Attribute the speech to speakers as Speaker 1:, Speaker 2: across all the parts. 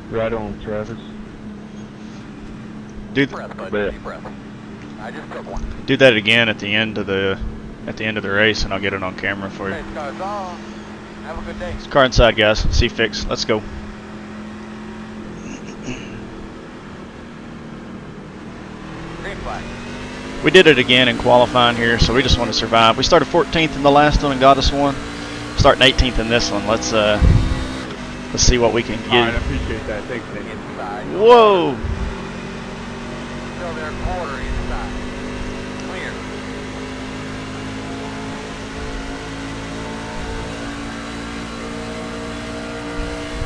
Speaker 1: Right on, Travis.
Speaker 2: Do do that again at the end of the race, and I'll get it on camera for you.
Speaker 3: Have a good day.
Speaker 2: Car inside, guys. C-Fix. Let's go.
Speaker 3: Green flag.
Speaker 2: We did it again in qualifying here, so we just want to survive. We started 14th in the last one and got us one. Starting 18th in this one. Let's see what we can get.
Speaker 1: Alright, I appreciate that. Thanks, Nick.
Speaker 3: Inside.
Speaker 2: Whoa!
Speaker 3: Still there, quarter inside. Clear.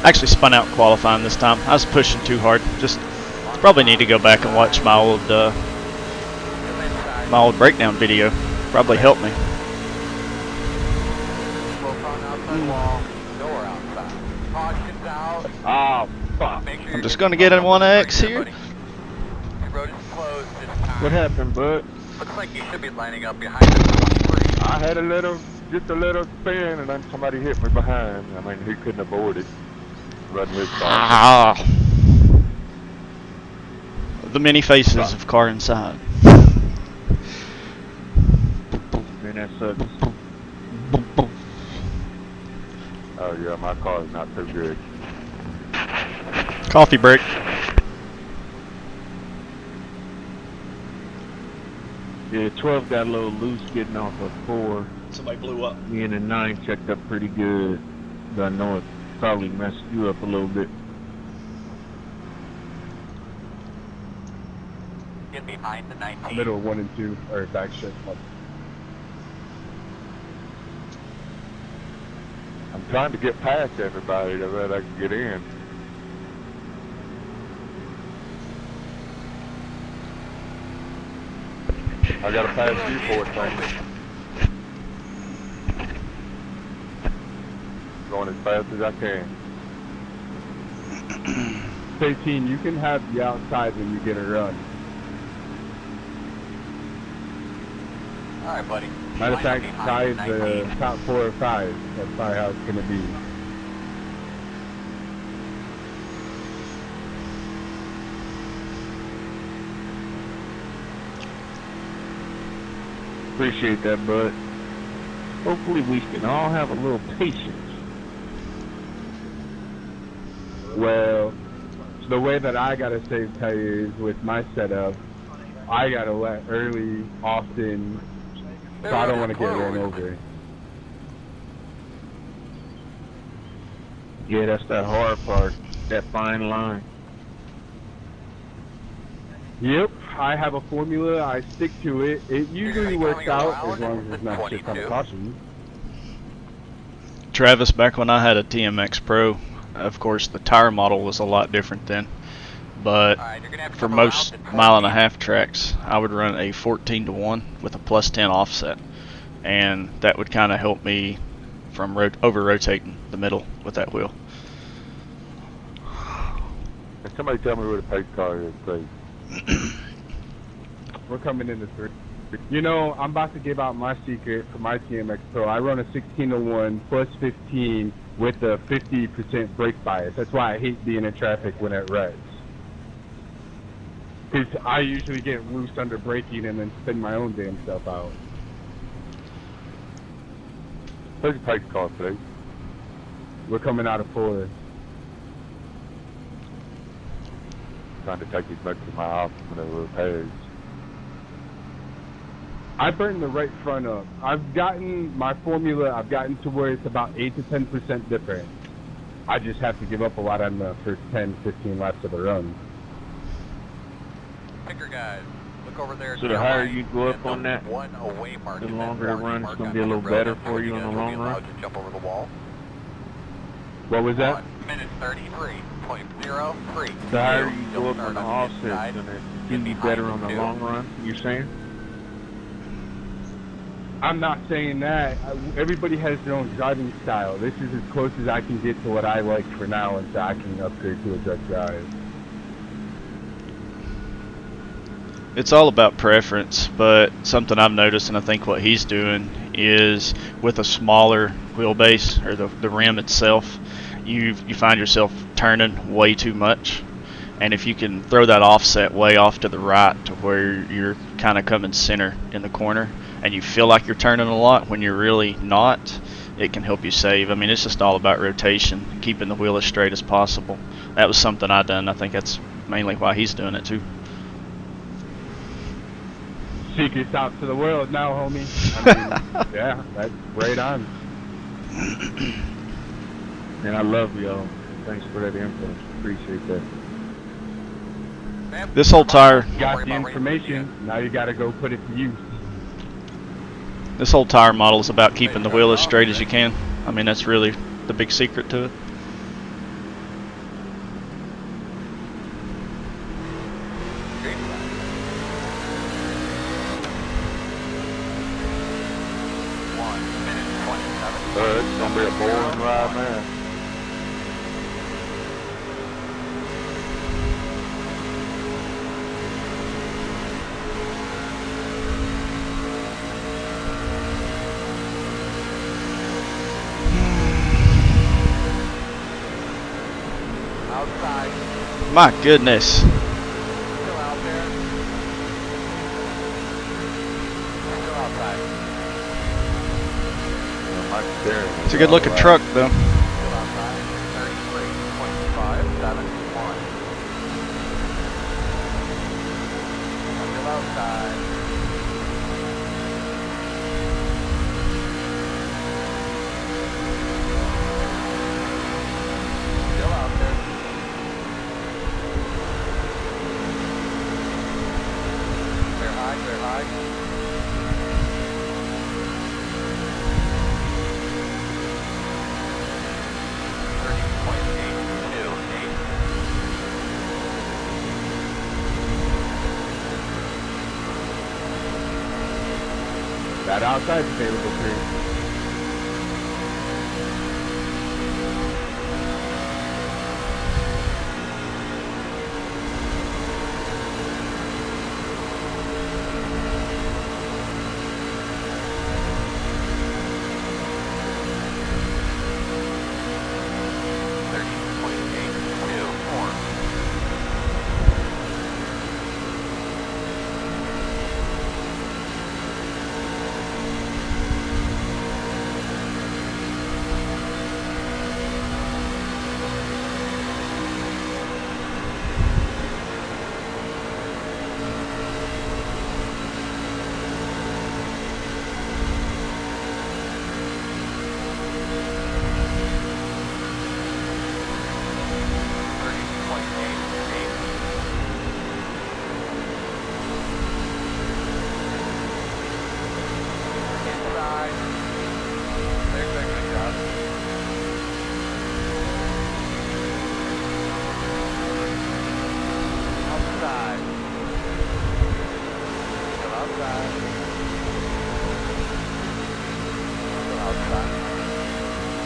Speaker 2: Actually spun out qualifying this time. I was pushing too hard. Just probably need to go back and watch my old breakdown video. Probably helped me.
Speaker 1: Oh, fuck.
Speaker 2: I'm just gonna get in 1X here.
Speaker 1: What happened, bud?
Speaker 3: Looks like you should be lining up behind the
Speaker 1: I had just a little spin, and then somebody hit me behind. I mean, he couldn't avoid it. Running his car.
Speaker 2: Ah. The many faces of car inside.
Speaker 1: Man, that sucks. Oh yeah, my car is not too good.
Speaker 2: Coffee break.
Speaker 1: Yeah, 12 got a little loose getting off of 4.
Speaker 2: Somebody blew up.
Speaker 1: Me and the 9 checked up pretty good. But I know it probably messed you up a little bit.
Speaker 3: Get behind the 19.
Speaker 1: Middle 1 and 2 are back shift. I'm trying to get past everybody so that I can get in. I gotta pass you for it, thing. Going as fast as I can. 18, you can have the outside when you get a run.
Speaker 3: Alright, buddy.
Speaker 1: Matter of fact, tie the top 4 or 5. That's probably how it's gonna be. Appreciate that, bud. Hopefully we can all have a little patience. Well, the way that I gotta save tires with my setup, I gotta let early, often, so I don't want to get run over. Yeah, that's that hard part, that fine line. Yep, I have a formula, I stick to it. It usually works out as long as there's not shit coming across you.
Speaker 2: Travis, back when I had a TMX Pro, of course the tire model was a lot different then. But for most mile-and-a-half tracks, I would run a 14-to-1 with a +10 offset. And that would kind of help me from over-rotating the middle with that wheel.
Speaker 1: Can somebody tell me where the pace car is, please? We're coming into 3. You know, I'm about to give out my secret for my TMX Pro. I run a 16-to-1 +15 with a 50% brake bias. That's why I hate being in traffic when it revs. Because I usually get loose under braking and then spin my own damn stuff out. Where's the pace car, please? We're coming out of 4. Trying to take these back to my house for the repairs. I burned the right front up. I've gotten my formula, I've gotten to where it's about 8 to 10% different. I just have to give up a lot on the first 10, 15 laps of the run.
Speaker 3: Picker guys, look over there.
Speaker 1: So the higher you go up on that,
Speaker 3: one away mark,
Speaker 1: the longer it runs, it's going to be a little better for you in the long run.
Speaker 3: Jump over the wall.
Speaker 1: What was that?
Speaker 3: 1 minute 33.03.
Speaker 1: The higher you go up on the offset, it's going to be better on the long run, you're saying? I'm not saying that. Everybody has their own driving style. This is as close as I can get to what I like for now until I can upgrade to a direct drive.
Speaker 2: It's all about preference, but something I've noticed, and I think what he's doing is with a smaller wheelbase, or the rim itself, you find yourself turning way too much. And if you can throw that offset way off to the right to where you're kind of coming center in the corner and you feel like you're turning a lot when you're really not, it can help you save. I mean, it's just all about rotation, keeping the wheel as straight as possible. That was something I done. I think that's mainly why he's doing it too.
Speaker 1: Secrets out to the world now, homie. I mean, yeah, that's right on. And I love y'all. Thanks for that info. Appreciate that.
Speaker 2: This whole tire,
Speaker 1: You got the information, now you gotta go put it to use.
Speaker 2: this whole tire model is about keeping the wheel as straight as you can. I mean, that's really the big secret to it.
Speaker 4: It's gonna be a boring ride, man.
Speaker 3: Outside.
Speaker 2: My goodness.
Speaker 3: Still out there. Still outside.
Speaker 2: It's a good looking truck though.
Speaker 3: Still outside. 33.571. Still outside. Still out there. Clear high, clear high.
Speaker 1: That outside's available too.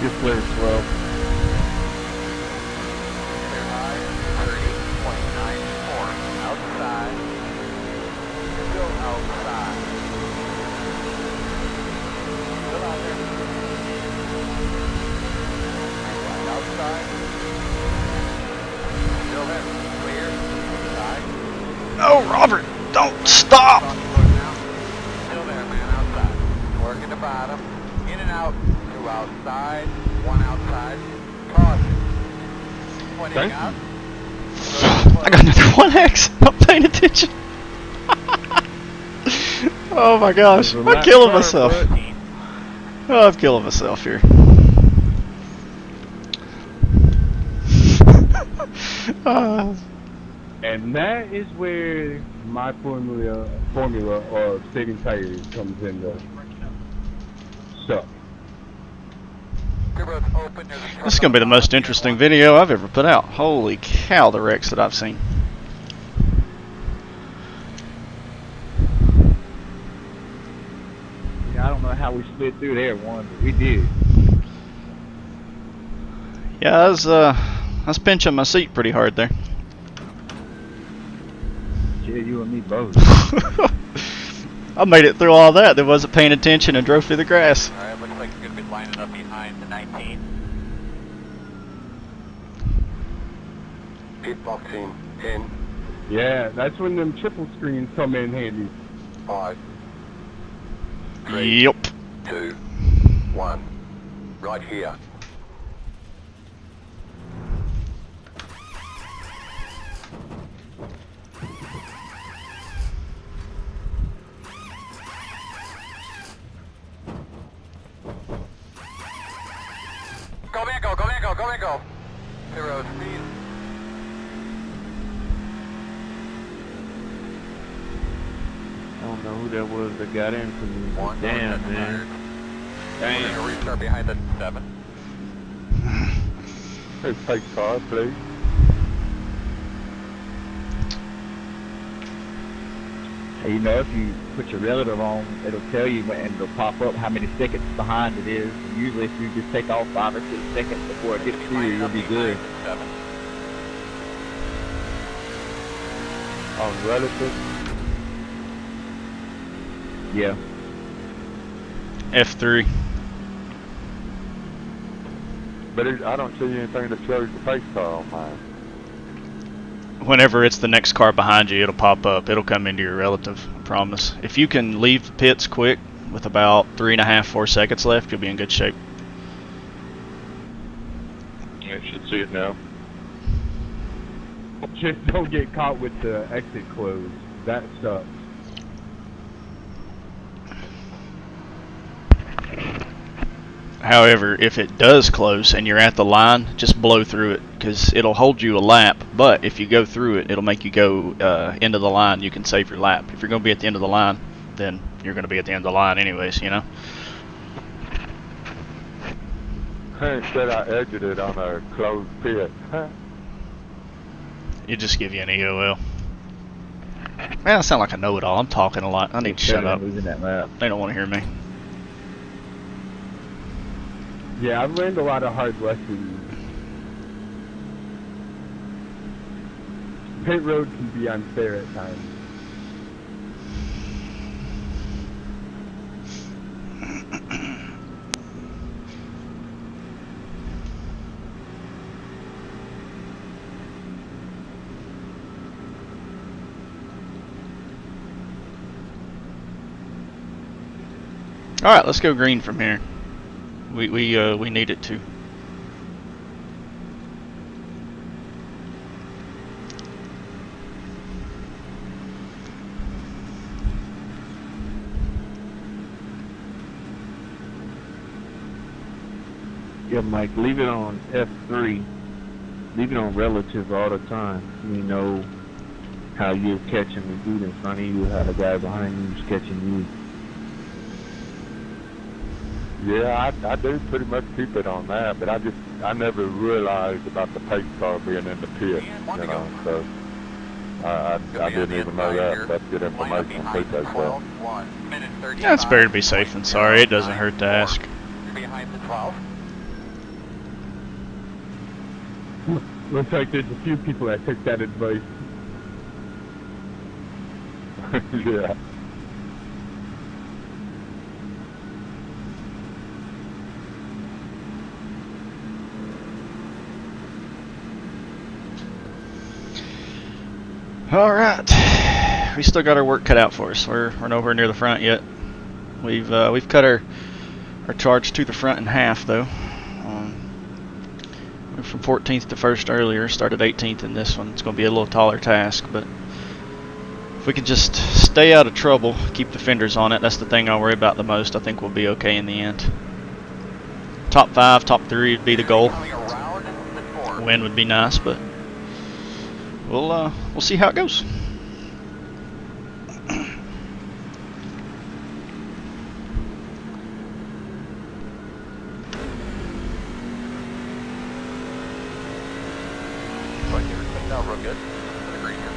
Speaker 1: Just play it slow.
Speaker 3: Clear high, 30.94. Outside. Still outside. Still out there. Outside. Still there. Clear. Outside.
Speaker 2: Oh, Robert, don't stop!
Speaker 3: Still there, man. Outside. Working the bottom. In and out. Two outside. One outside. Caution. Pointing out.
Speaker 2: I got another 1X. I'm paying attention. Oh my gosh, I'm killing myself. Oh, I'm killing myself here.
Speaker 1: And that is where my formula of saving tires comes into stuff.
Speaker 2: This is going to be the most interesting video I've ever put out. Holy cow, the wrecks that I've seen.
Speaker 4: Yeah, I don't know how we slid through there one, but we did.
Speaker 2: Yeah, I was pinching my seat pretty hard there.
Speaker 4: Yeah, you and me both.
Speaker 2: I made it through all that. Then wasn't paying attention and drove through the grass.
Speaker 3: Alright, looks like you're going to be lining up behind the 19. Pit box in 10,
Speaker 1: Yeah, that's when them triple screens come in handy.
Speaker 3: 5, 3,
Speaker 2: Yep.
Speaker 3: 2, 1. Right here. Go Mango, go Mango, go Mango. 0 speed.
Speaker 4: I don't know who that was that got in for me.
Speaker 3: One,
Speaker 4: Damn,
Speaker 3: one,
Speaker 4: man.
Speaker 3: We're
Speaker 4: Damn.
Speaker 3: gonna restart behind the 7.
Speaker 1: Hey, pace car, please.
Speaker 4: Hey, you know, if you put your relative on, it'll tell you and it'll pop up how many seconds behind it is. And usually, if you just take off 5 or 6 seconds before it gets to you, you'll be good.
Speaker 3: 7.
Speaker 1: On relative.
Speaker 4: Yeah.
Speaker 2: F3.
Speaker 1: But I don't see anything that shows the pace car on mine.
Speaker 2: Whenever it's the next car behind you, it'll pop up. It'll come into your relative, I promise. If you can leave the pits quick with about 3.5, 4 seconds left, you'll be in good shape.
Speaker 1: I should see it now. Just don't get caught with the exit closed. That sucks.
Speaker 2: However, if it does close and you're at the line, just blow through it because it'll hold you a lap. But if you go through it, it'll make you go into the line. You can save your lap. If you're going to be at the end of the line, then you're going to be at the end of the line anyways, you know?
Speaker 1: Instead I exited on a closed pit.
Speaker 2: It just give you an EOL. Man, I sound like I know it all. I'm talking a lot. I need to shut up.
Speaker 4: Losing that lap.
Speaker 2: They don't want to hear me.
Speaker 1: Yeah, I've learned a lot of hard lessons. Pit road can be unfair at times.
Speaker 2: All right, let's go green from here. We need it to.
Speaker 4: Yeah, Mike, leave it on F3. Leave it on relative all the time. You know how you're catching the dude in front of you, how the guy behind you is catching you.
Speaker 1: Yeah, I do pretty much keep it on that, but I never realized about the pace car being in the pit, you know, so I didn't even know that. That's good information on pit as well.
Speaker 2: Yeah, it's better to be safe than sorry. It doesn't hurt to ask.
Speaker 3: Behind the 12.
Speaker 1: Looks like there's a few people that took that advice. Yeah.
Speaker 2: All right, we still got our work cut out for us. We're nowhere near the front yet. We've cut our charge to the front in half though. Went from 14th to 1st earlier, started 18th in this one. It's going to be a little taller task, but if we can just stay out of trouble, keep the fenders on it, that's the thing I worry about the most. I think we'll be okay in the end. Top 5, top 3 would be the goal. Win would be nice, but we'll see how it goes.
Speaker 3: Real good. Agree here.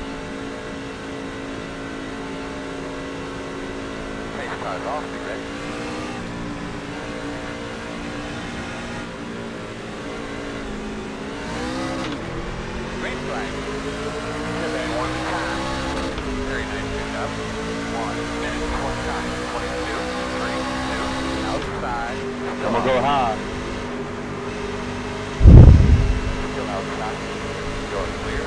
Speaker 3: Pace car's off, be ready. Green flag. One time. Very nice pickup. 1 minute, 1 time. 22, 3, 2, outside.
Speaker 1: I'm gonna go high.
Speaker 3: Still outside. Door clear.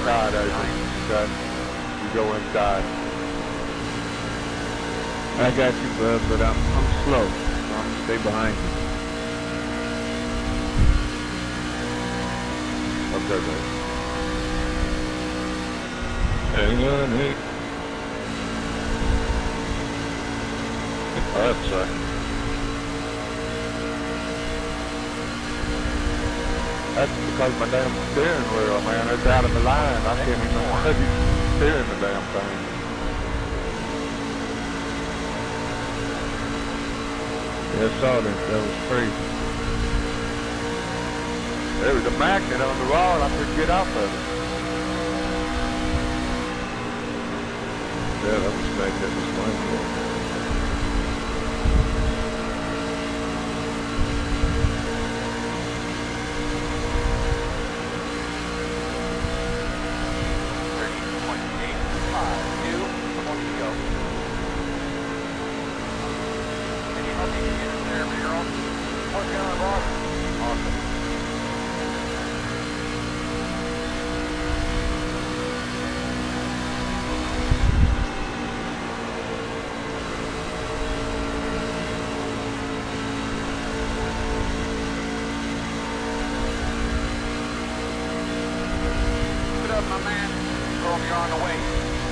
Speaker 1: inside, Adrian. Okay. You go inside.
Speaker 4: I got you, bud, but I'm slow. So I'm gonna stay behind you.
Speaker 1: Okay, man.
Speaker 4: Hang on, hey. Oh, that's right.
Speaker 1: That's because my damn steering wheel, man, it's out of the line. I can't even steering the damn thing.
Speaker 4: Yeah, I saw that. That was crazy.
Speaker 1: There was a magnet on the rod. I couldn't get off of it.
Speaker 4: Yeah, that was magnificent.
Speaker 3: My man, Chrome, you're on the way.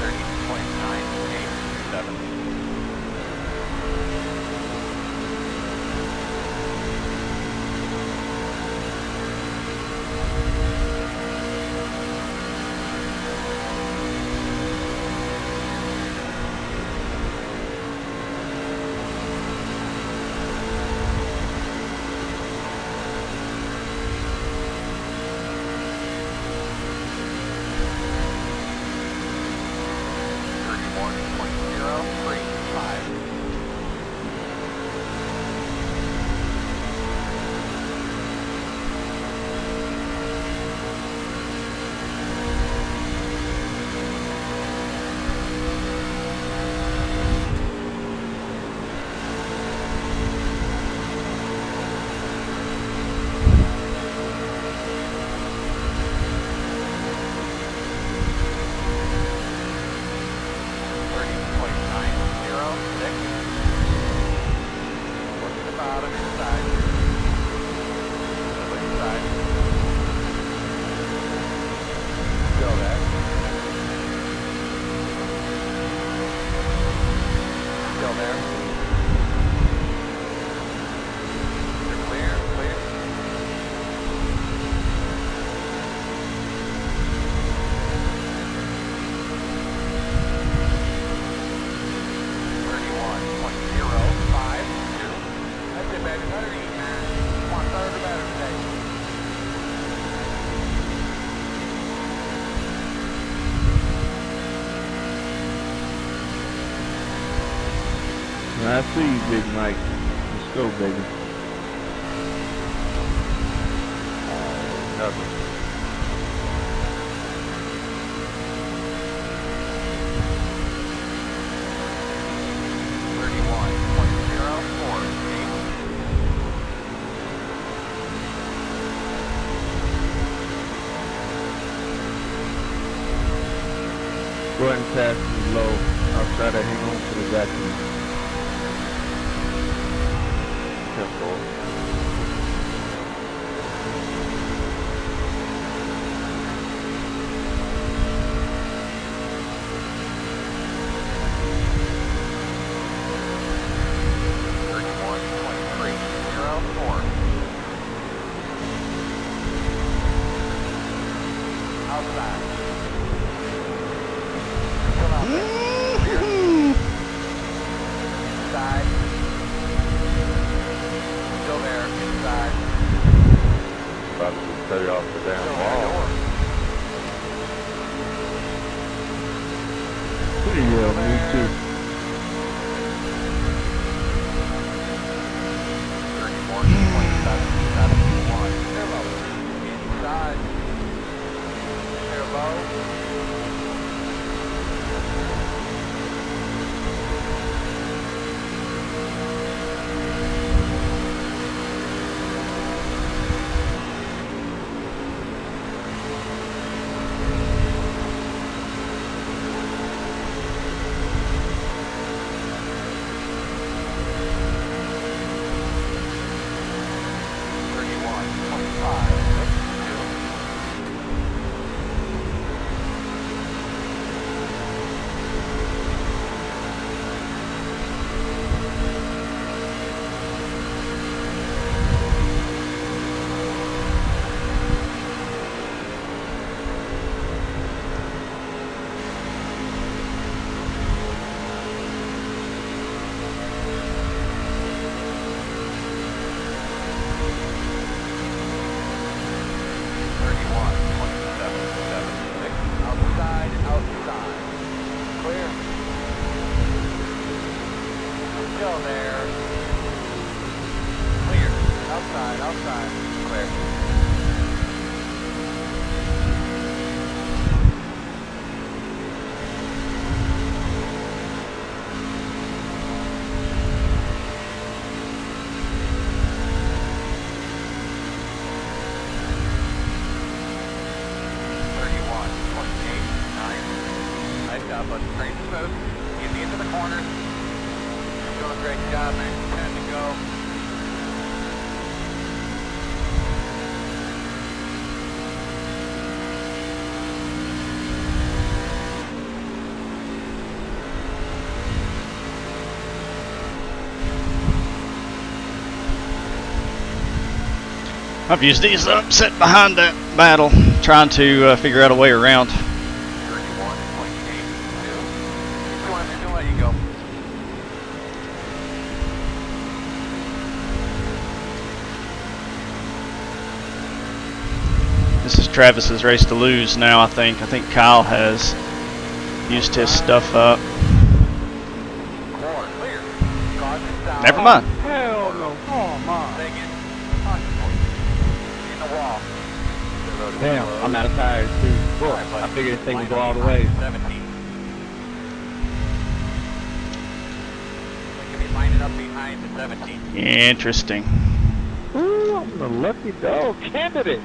Speaker 3: 30.987.
Speaker 4: I see you, Big Mike. Let's go, baby.
Speaker 1: Nothing.
Speaker 4: Go ahead and pass me low. I'll try to hang on to the vacuum.
Speaker 1: Stay off the damn wall.
Speaker 4: Yeah, me too.
Speaker 3: 31.771. Inside. Turbo. Still there. Clear. Outside, outside. Clear. But straight and smooth. Easy into the corner. You're doing a great job, man. 10 to go.
Speaker 2: I've used these up, sitting behind that battle, trying to figure out a way around.
Speaker 3: 31.82. Just let you go.
Speaker 2: This is Travis's race to lose now, I think. I think Kyle has used his stuff up.
Speaker 3: Four, clear. Caution down.
Speaker 2: Never mind.
Speaker 1: Hell no. Come on.
Speaker 3: Take it. Caution point. In the wall.
Speaker 1: Damn, I'm out of tires too. Cool.
Speaker 3: Alright, buddy.
Speaker 1: I figured this thing would
Speaker 3: Line
Speaker 1: go all
Speaker 3: up
Speaker 1: the way.
Speaker 3: behind 17. We can be lining up behind the 17.
Speaker 2: Interesting.
Speaker 1: Ooh, I'm the lucky dog candidate.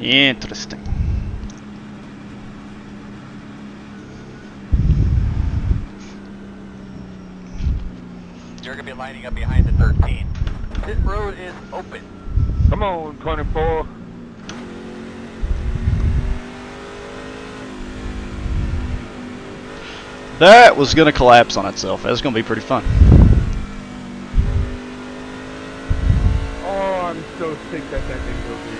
Speaker 2: Interesting.
Speaker 3: You're going to be lining up behind the 13. Pit road is open.
Speaker 1: Come on, 24.
Speaker 2: That was going to collapse on itself. That's going to be pretty fun.
Speaker 1: Oh, I'm so sick that that thing will be.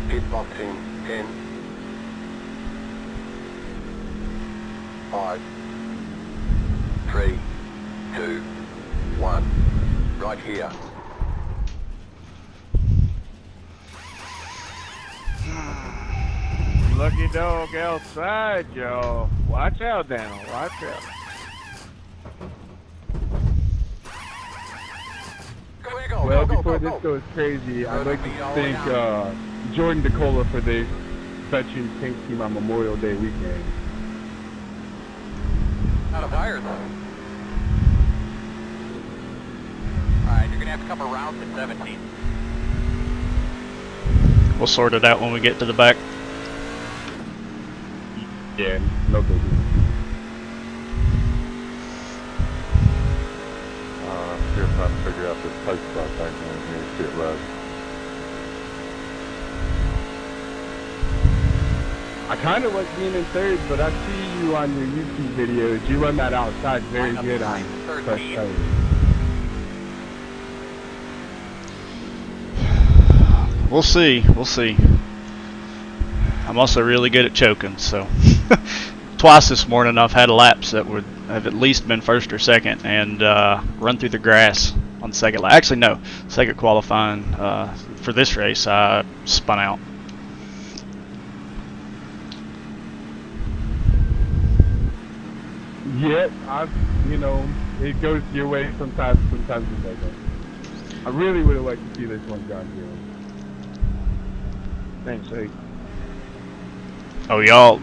Speaker 3: Pit boxing 10. 5, 3, 2, 1. Right here.
Speaker 1: Lucky dog outside, y'all. Watch out, Daniel. Watch out.
Speaker 3: Go,
Speaker 1: Well,
Speaker 3: go,
Speaker 1: before
Speaker 3: go,
Speaker 1: this
Speaker 3: go.
Speaker 1: goes crazy, I'd like to
Speaker 3: Be all
Speaker 1: thank
Speaker 3: down.
Speaker 1: Jordan DeCola for the Veterans Paint Team on Memorial Day weekend.
Speaker 3: Out of tires. Alright, you're going to have to come around to 17.
Speaker 2: We'll sort it out when we get to the back.
Speaker 1: Yeah, no biggie.
Speaker 5: Still trying to figure out this post spot thing down here, pit road.
Speaker 1: I kind of like being in third, but I see you on your YouTube videos. You run that outside very
Speaker 3: Line up
Speaker 1: good on
Speaker 3: behind
Speaker 1: fresh
Speaker 3: 13.
Speaker 1: tires.
Speaker 2: We'll see. We'll see. I'm also really good at choking, so twice this morning I've had laps that would have at least been first or second and run through the grass on the second lap. Actually, no, second qualifying for this race I spun out.
Speaker 1: Yep, it goes your way sometimes it doesn't. I really would have liked to see this one gone through.
Speaker 4: Thanks, hey.
Speaker 2: Oh, y'all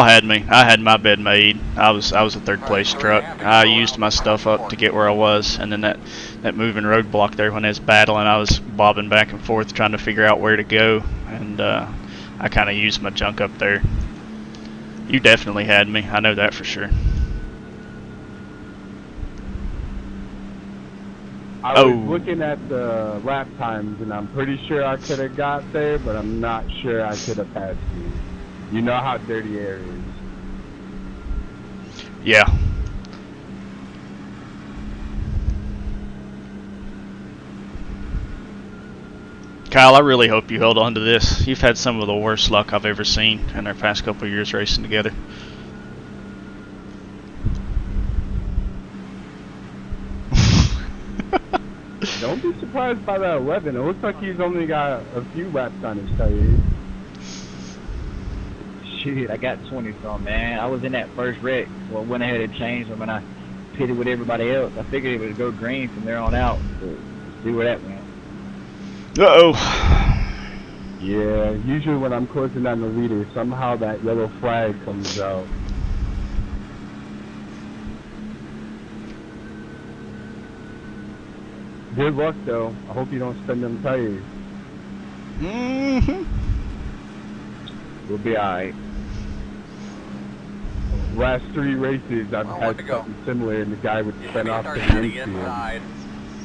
Speaker 2: had me. I had my bed made. I was a third place truck. I used my stuff up to get where I was, and then that moving roadblock there when they was battling, I was bobbing back and forth trying to figure out where to go, and I kind of used my junk up there. You definitely had me. I know that for sure.
Speaker 1: I was looking at the lap times, and I'm pretty sure I could have got there, but I'm not sure I could have passed you. You know how dirty air is.
Speaker 2: Yeah. Kyle, I really hope you held on to this. You've had some of the worst luck I've ever seen in our past couple of years racing together.
Speaker 1: Don't be surprised by that 11. It looks like he's only got a few laps on his tires.
Speaker 6: Shit, I got 20 some, man. I was in that first wreck. Well, went ahead and changed them, and I pitted with everybody else. I figured it would go green from there on out. But see where that went.
Speaker 2: Uh-oh.
Speaker 1: Yeah, usually when I'm closing down the leader, somehow that yellow flag comes out. Good luck, though. I hope you don't spin them tires.
Speaker 2: Mm-hmm.
Speaker 6: We'll be alright.
Speaker 1: Last 3 races, I've had something similar, and the guy would spin off to the infield.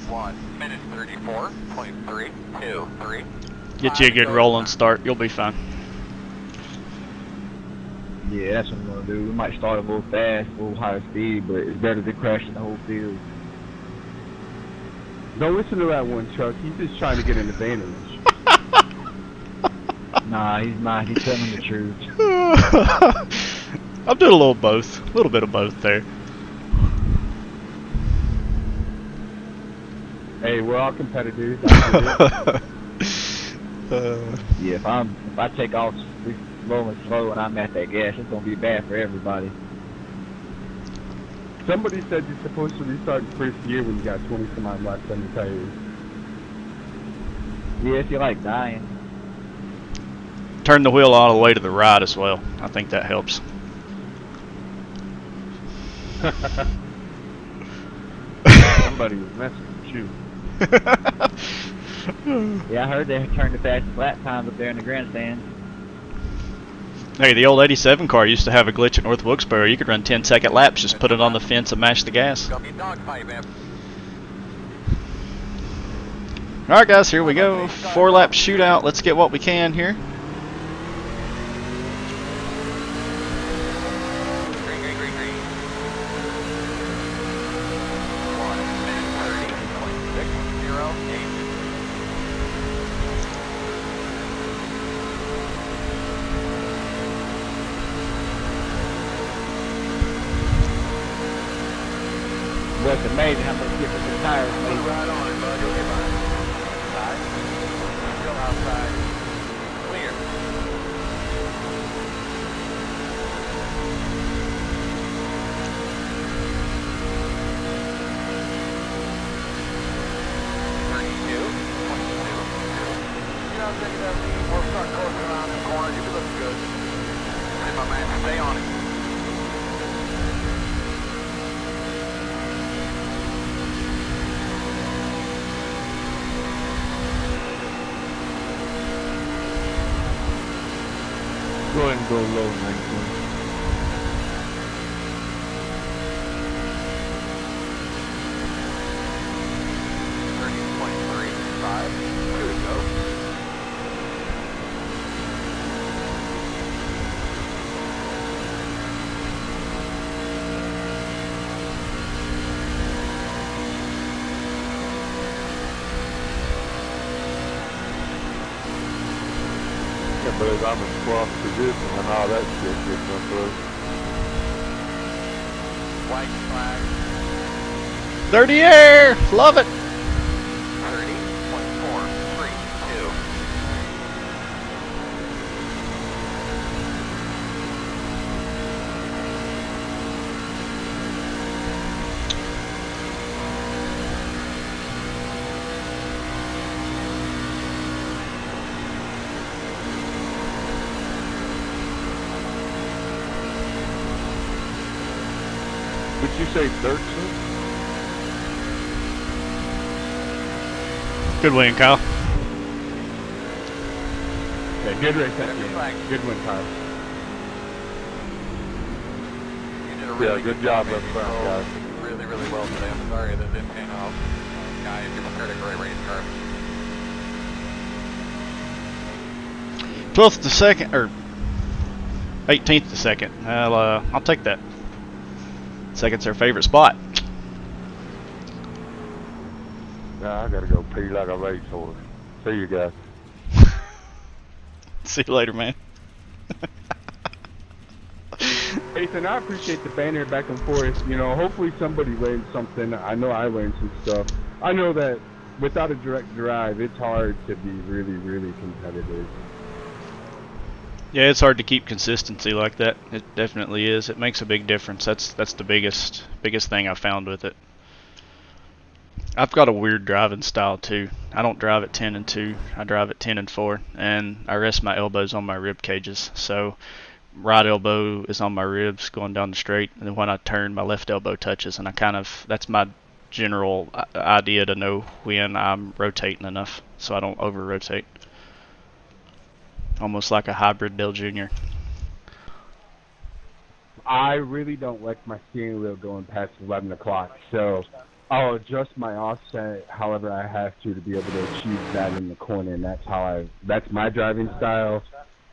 Speaker 3: 1 minute 34.323.
Speaker 2: Get you a good rolling start. You'll be fine.
Speaker 6: Yeah, that's what I'm going to do. We might start a little fast, a little higher speed, but it's better than crashing the whole field.
Speaker 1: Don't listen to that one, Chuck. He's just trying to get an advantage.
Speaker 6: Nah, he's not. He's telling the truth.
Speaker 2: I'm doing a little both. A little bit of both there.
Speaker 1: Hey, we're all competitors.
Speaker 6: Yeah, if I take off slow and I'm at that gas, it's gonna be bad for everybody.
Speaker 1: Somebody said you're supposed to restart the first year when you got 20 some odd laps on your tires.
Speaker 6: Yeah, if you like dying.
Speaker 2: Turn the wheel all the way to the right as well. I think that helps.
Speaker 4: Somebody was messing with you.
Speaker 6: Yeah, I heard they turned the fastest lap times up there in the grandstand.
Speaker 2: Hey, the old 87 car used to have a glitch at North Wilkesboro. You could run 10-second laps, just put it on the fence and mash the gas. Alright guys, here we go. 4-lap shootout. Let's get what we can here.
Speaker 6: Well, it's amazing how much difference the tires make.
Speaker 3: Right on it, bud. You'll be fine. Outside. Still outside. Clear. Take it up. We'll start closing around the corner. You look good. Hey, my man, stay on it.
Speaker 4: Go ahead and go low, 19.
Speaker 5: But I'm in 12th position and all that shit gets up through.
Speaker 3: White flag.
Speaker 2: Dirty air! Love it!
Speaker 3: 30.432.
Speaker 5: Did you say 13?
Speaker 2: Good win, Kyle.
Speaker 1: Yeah, good race at the end. Good win, Kyle.
Speaker 3: You did a really
Speaker 5: good job up front,
Speaker 3: control.
Speaker 5: guys.
Speaker 3: Really, really well today. I'm sorry that didn't pan out. Guys, you prepared a great race car.
Speaker 2: 12th to second, or 18th to second. I'll take that. Second's their favorite spot.
Speaker 5: Nah, I gotta go pee like a racehorse. See you guys.
Speaker 2: See you later, man.
Speaker 1: Ethan, I appreciate the banner back and forth. You know, hopefully somebody learned something. I know I learned some stuff. I know that without a direct drive, it's hard to be really, really competitive.
Speaker 2: Yeah, it's hard to keep consistency like that. It definitely is. It makes a big difference. That's the biggest thing I found with it. I've got a weird driving style too. I don't drive at 10 and 2. I drive at 10 and 4, and I rest my elbows on my rib cages. So right elbow is on my ribs going down the straight, and then when I turn, my left elbow touches, and that's my general idea to know when I'm rotating enough so I don't over rotate. Almost like a hybrid Dale Jr.
Speaker 1: I really don't like my steering wheel going past 11 o'clock, so I'll adjust my offset however I have to be able to achieve that in the corner, and that's my driving style.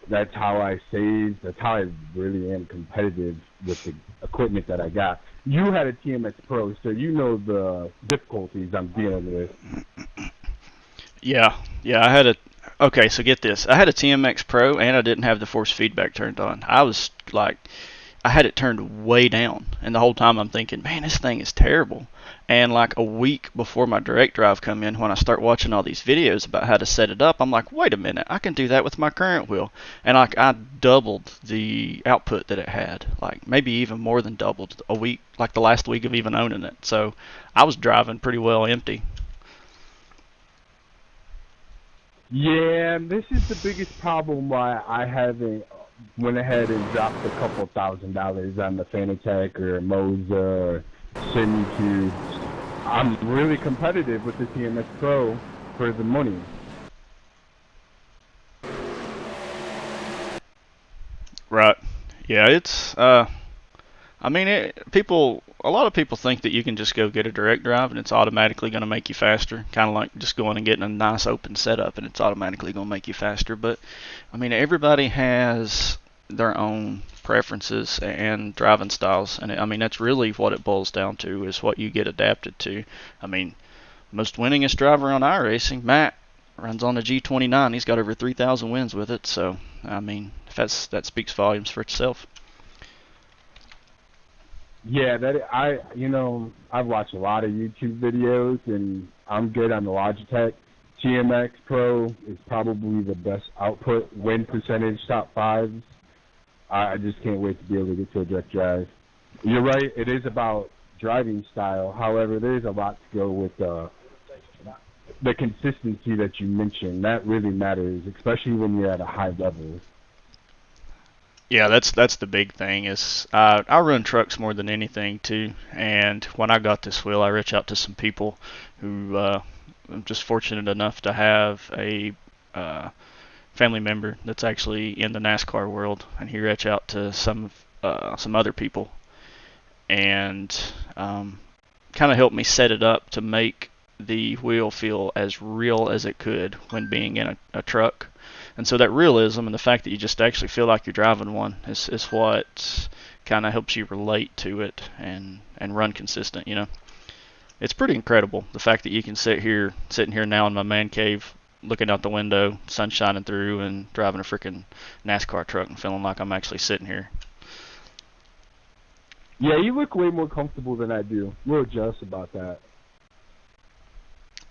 Speaker 1: That's how I save. That's how I really am competitive with the equipment that I got. You had a TMX Pro, so you know the difficulties I'm dealing with.
Speaker 2: Yeah, I had a. Okay, so get this. I had a TMX Pro, and I didn't have the force feedback turned on. I was like, I had it turned way down, and the whole time I'm thinking, man, this thing is terrible. And like a week before my direct drive come in, when I start watching all these videos about how to set it up, I'm like, wait a minute, I can do that with my current wheel. And like I doubled the output that it had, like maybe even more than doubled a week, like the last week of even owning it. So I was driving pretty well empty.
Speaker 1: Yeah, this is the biggest problem why I haven't went ahead and dropped a couple $1,000s on the Fanatec or Moza or Semi-Q. I'm really competitive with the TMS Pro for the money.
Speaker 2: Right. Yeah, it's I mean, a lot of people think that you can just go get a direct drive and it's automatically going to make you faster, kind of like just going and getting a nice open setup and it's automatically going to make you faster. But I mean, everybody has their own preferences and driving styles, and I mean that's really what it boils down to, is what you get adapted to. I mean, most winningest driver on iRacing, Matt, runs on a G29. He's got over 3,000 wins with it, so I mean that speaks volumes for itself.
Speaker 1: Yeah, I've watched a lot of YouTube videos, and I'm good on the Logitech. TMX Pro is probably the best output, win percentage, top fives. I just can't wait to be able to get to a direct drive. You're right, it is about driving style. However, there's a lot to go with the consistency that you mentioned. That really matters, especially when you're at a high level.
Speaker 2: Yeah, that's the big thing. Is I run trucks more than anything too, and when I got this wheel, I reached out to some people who I'm just fortunate enough to have a family member that's actually in the NASCAR world, and he reached out to some other people, and kind of helped me set it up to make the wheel feel as real as it could when being in a truck. And so that realism and the fact that you just actually feel like you're driving one is what kind of helps you relate to it and run consistent, you know. It's pretty incredible, the fact that you can sitting here now in my man cave, looking out the window, sun shining through, and driving a freaking NASCAR truck and feeling like I'm actually sitting here.
Speaker 1: Yeah, you look way more comfortable than I do. Real jealous about that.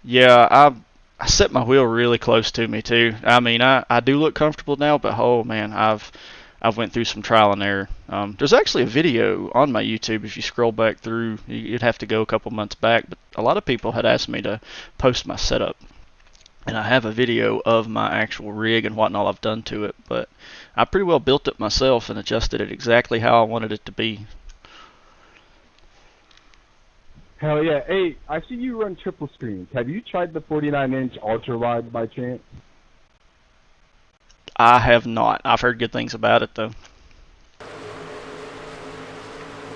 Speaker 2: Yeah, I set my wheel really close to me too. I mean, I do look comfortable now, but oh man, I've went through some trial and error. There's actually a video on my YouTube. If you scroll back through, you'd have to go a couple months back, but a lot of people had asked me to post my setup, and I have a video of my actual rig and what all I've done to it. But I pretty well built it myself and adjusted it exactly how I wanted it to be.
Speaker 1: Hell yeah. Hey, I see you run triple screens. Have you tried the 49-inch ultra wide by chance?
Speaker 2: I have not. I've heard good things about it though.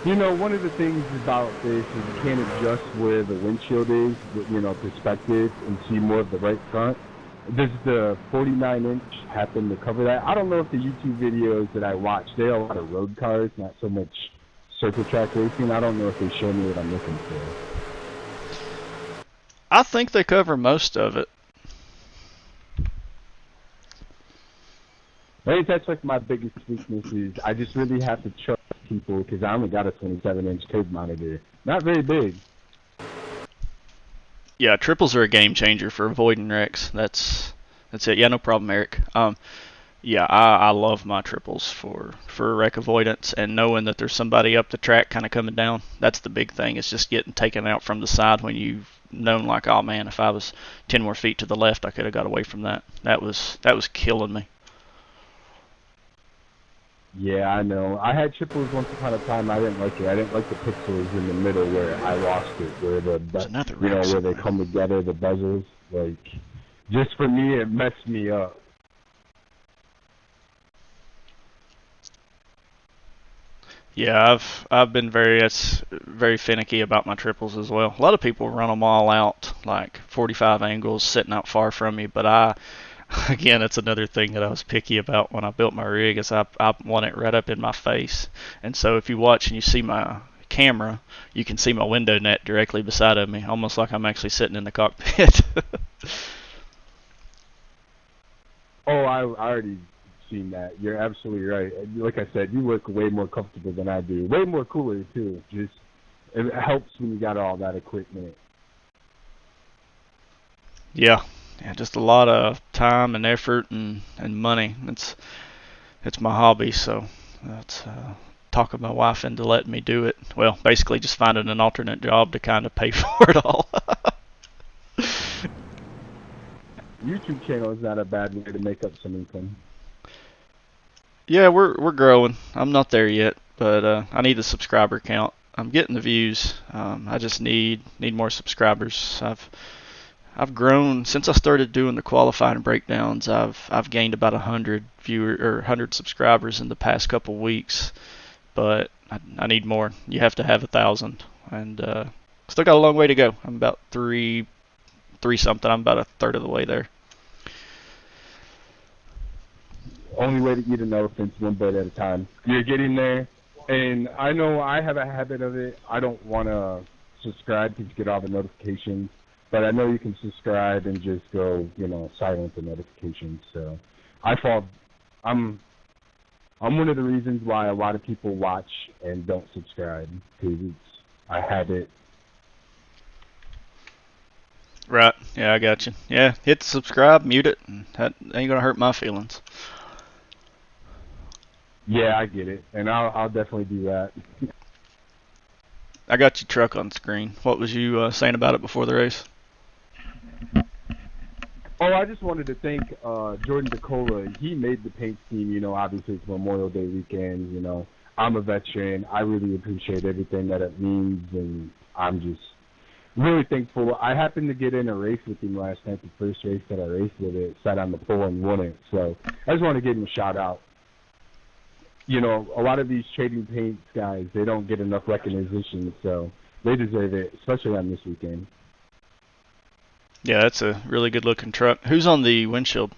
Speaker 1: You know, one of the things about this is you can't adjust where the windshield is, perspective, and see more of the right front. Does the 49-inch happen to cover that? I don't know if the YouTube videos that I watch, they're a lot of road cars, not so much circle track racing. I don't know if they show me what I'm looking for.
Speaker 2: I think they cover most of it.
Speaker 1: I think that's like my biggest weakness is I just really have to trust people because I only got a 27-inch code monitor. Not very big.
Speaker 2: Yeah, triples are a game changer for avoiding wrecks. That's it. Yeah, no problem, Eric. Yeah, I love my triples for wreck avoidance and knowing that there's somebody up the track kind of coming down. That's the big thing. It's just getting taken out from the side when you've known like, oh man, if I was 10 more feet to the left, I could have got away from that. That was killing me.
Speaker 1: Yeah, I know. I had triples once upon a time. I didn't like it. I didn't like the pixels in the middle where I lost it, where
Speaker 2: There's another
Speaker 1: you know,
Speaker 2: wreck
Speaker 1: where they
Speaker 2: somewhere.
Speaker 1: come together, the buzzers. Like, just for me, it messed me up.
Speaker 2: Yeah, I've been very finicky about my triples as well. A lot of people run them all out like 45 angles, sitting out far from me, but again, it's another thing that I was picky about when I built my rig is I want it right up in my face. And so if you watch and you see my camera, you can see my window net directly beside of me, almost like I'm actually sitting in the cockpit.
Speaker 1: Oh, I already seen that. You're absolutely right. Like I said, you look way more comfortable than I do. Way more cooler too. Just it helps when you got all that equipment.
Speaker 2: Yeah, just a lot of time and effort and money. It's my hobby, so that's talking my wife into letting me do it. Well, basically just finding an alternate job to kind of pay for it all.
Speaker 1: YouTube channel is not a bad way to make up some income.
Speaker 2: Yeah, we're growing. I'm not there yet, but I need the subscriber count. I'm getting the views. I just need more subscribers. I've grown since I started doing the qualifying breakdowns. I've gained about 100 subscribers in the past couple weeks, but I need more. You have to have 1,000, and still got a long way to go. I'm about three something. I'm about a third of the way there.
Speaker 1: Only way to eat an elephant's one bite at a time. You're getting there, and I know I have a habit of it. I don't want to subscribe to get all the notifications, but I know you can subscribe and just go, you know, silent the notifications. So I'm one of the reasons why a lot of people watch and don't subscribe, because I have it.
Speaker 2: Right. Yeah, I got you. Yeah, hit subscribe, mute it, and that ain't gonna hurt my feelings.
Speaker 1: Yeah, I get it, and I'll definitely do that.
Speaker 2: I got your truck on screen. What was you saying about it before the race?
Speaker 1: Oh, I just wanted to thank Jordan DeCola. He made the paint scheme. You know, obviously it's Memorial Day weekend. You know, I'm a veteran. I really appreciate everything that it means, and I'm just really thankful. I happened to get in a race with him last night, the first race that I raced with it, sat on the pole and won it. So I just want to give him a shout out. You know, a lot of these trading paints guys, they don't get enough recognition, so they deserve it, especially on this weekend.
Speaker 2: Yeah, that's a really good looking truck. Who's on the windshield?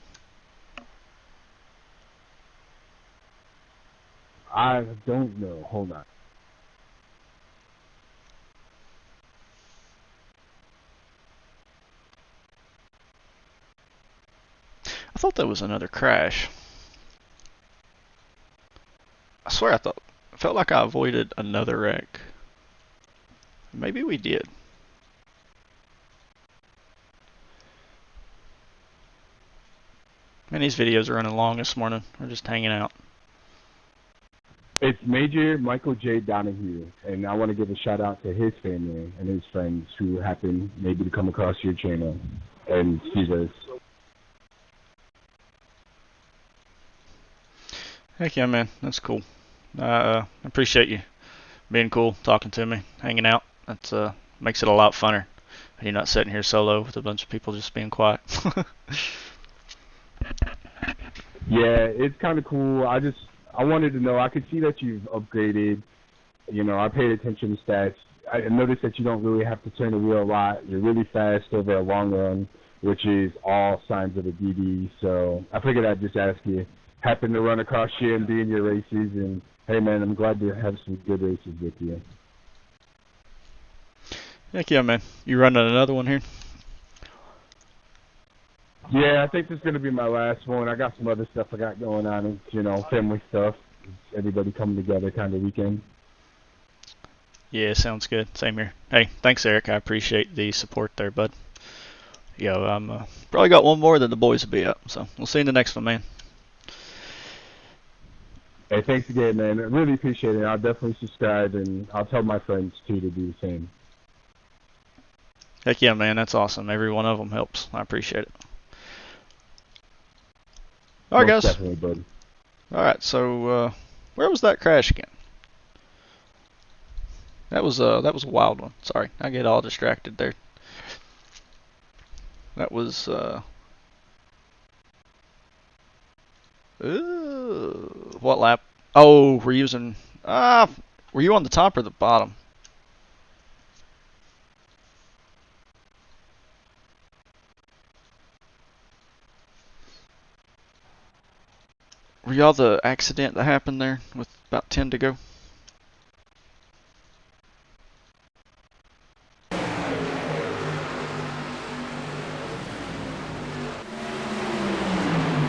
Speaker 1: I don't know. Hold on.
Speaker 2: I thought that was another crash. I swear I felt like I avoided another wreck. Maybe we did. Man, these videos are running long this morning. We're just hanging out.
Speaker 1: It's Major Michael J. Donahue, and I want to give a shout out to his family and his friends who happen maybe to come across your channel and see this.
Speaker 2: Heck yeah, man. That's cool. I appreciate you being cool, talking to me, hanging out. That's makes it a lot funner. You're not sitting here solo with a bunch of people just being quiet.
Speaker 1: Yeah, it's kind of cool. I wanted to know. I could see that you've upgraded. You know, I paid attention to stats. I noticed that you don't really have to turn the wheel a lot. You're really fast over a long run, which is all signs of a DD. So I figured I'd just ask you. Happen to run across you and be in your races, and hey, man, I'm glad to have some good races with you.
Speaker 2: Heck yeah, man. You running another one here?
Speaker 1: Yeah, I think this is going to be my last one. I got some other stuff I got going on. It's, you know, family stuff. It's everybody coming together kind of weekend.
Speaker 2: Yeah, sounds good. Same here. Hey, thanks, Eric. I appreciate the support there, bud. Yo, I'm probably got one more, then the boys will be up. So we'll see you in the next one, man.
Speaker 1: Hey, thanks again, man. I really appreciate it. I'll definitely subscribe, and I'll tell my friends, too, to do the same.
Speaker 2: Heck yeah, man. That's awesome. Every one of them helps. I appreciate it. All right,
Speaker 1: Most
Speaker 2: guys.
Speaker 1: definitely, buddy.
Speaker 2: All right, so where was that crash again? That was a wild one. Sorry, I get all distracted there. That was what lap? Oh, we're using were you on the top or the bottom? Were y'all the accident that happened there with about 10 to go?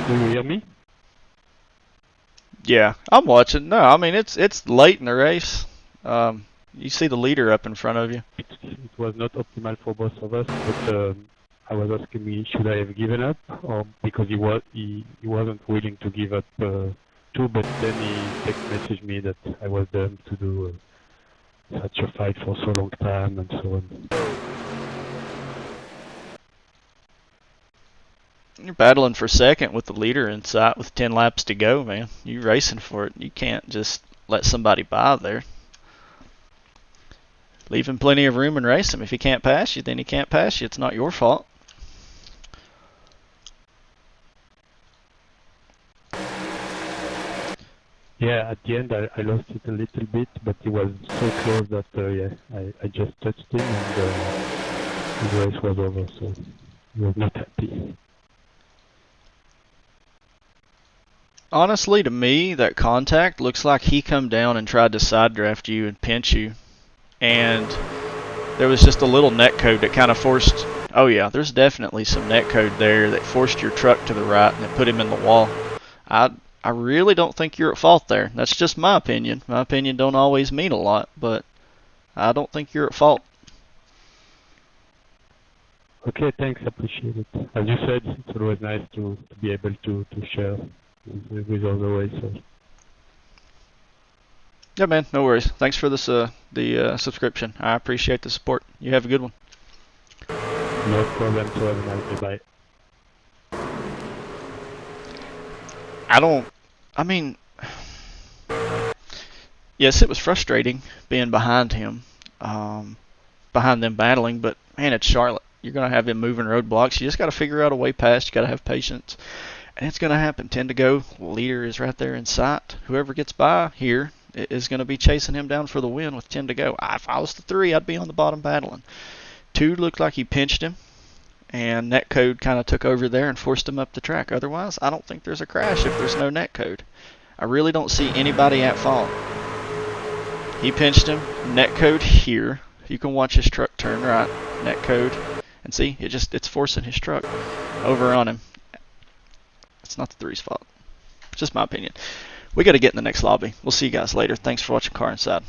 Speaker 5: Do you hear me?
Speaker 2: Yeah, I'm watching. No, I mean it's late in the race. You see the leader up in front of you.
Speaker 5: It was not optimal for both of us, but I was asking me, should I have given up, or because he wasn't willing to give up too, but then he text messaged me that I was dumb to do such a fight for so long time and so on.
Speaker 2: You're battling for second with the leader in sight with 10 laps to go, man. You're racing for it. You can't just let somebody by there. Leave him plenty of room and race him. If he can't pass you, then he can't pass you. It's not your fault.
Speaker 5: Yeah, at the end I lost it a little bit, but he was so close that I just touched him and the race was over, so he was not happy.
Speaker 2: Honestly, to me, that contact looks like he come down and tried to side draft you and pinch you. And there was just a little net code that kind of forced... Oh yeah, there's definitely some net code there that forced your truck to the right and it put him in the wall. I really don't think you're at fault there. That's just my opinion. My opinion don't always mean a lot, but I don't think you're at fault.
Speaker 5: Okay, thanks, appreciate it. As you said, it's always nice to be able to share with other racers.
Speaker 2: Yeah, man, no worries. Thanks for this the subscription. I appreciate the support. You have a good one.
Speaker 5: No problem, so have a nice day, bye.
Speaker 2: I mean, yes, it was frustrating being behind him, behind them battling, but man, it's Charlotte. You're going to have him moving roadblocks. You just got to figure out a way past. You got to have patience. And it's going to happen. 10 to go. Leader is right there in sight. Whoever gets by here is going to be chasing him down for the win with 10 to go. If I was the 3, I'd be on the bottom battling. 2 looked like he pinched him, and netcode kind of took over there and forced him up the track. Otherwise, I don't think there's a crash if there's no netcode. I really don't see anybody at fault. He pinched him. Netcode here. You can watch his truck turn right. Netcode. And see, it's forcing his truck over on him. It's not the 3's fault. It's just my opinion. We got to get in the next lobby. We'll see you guys later. Thanks for watching Car Inside.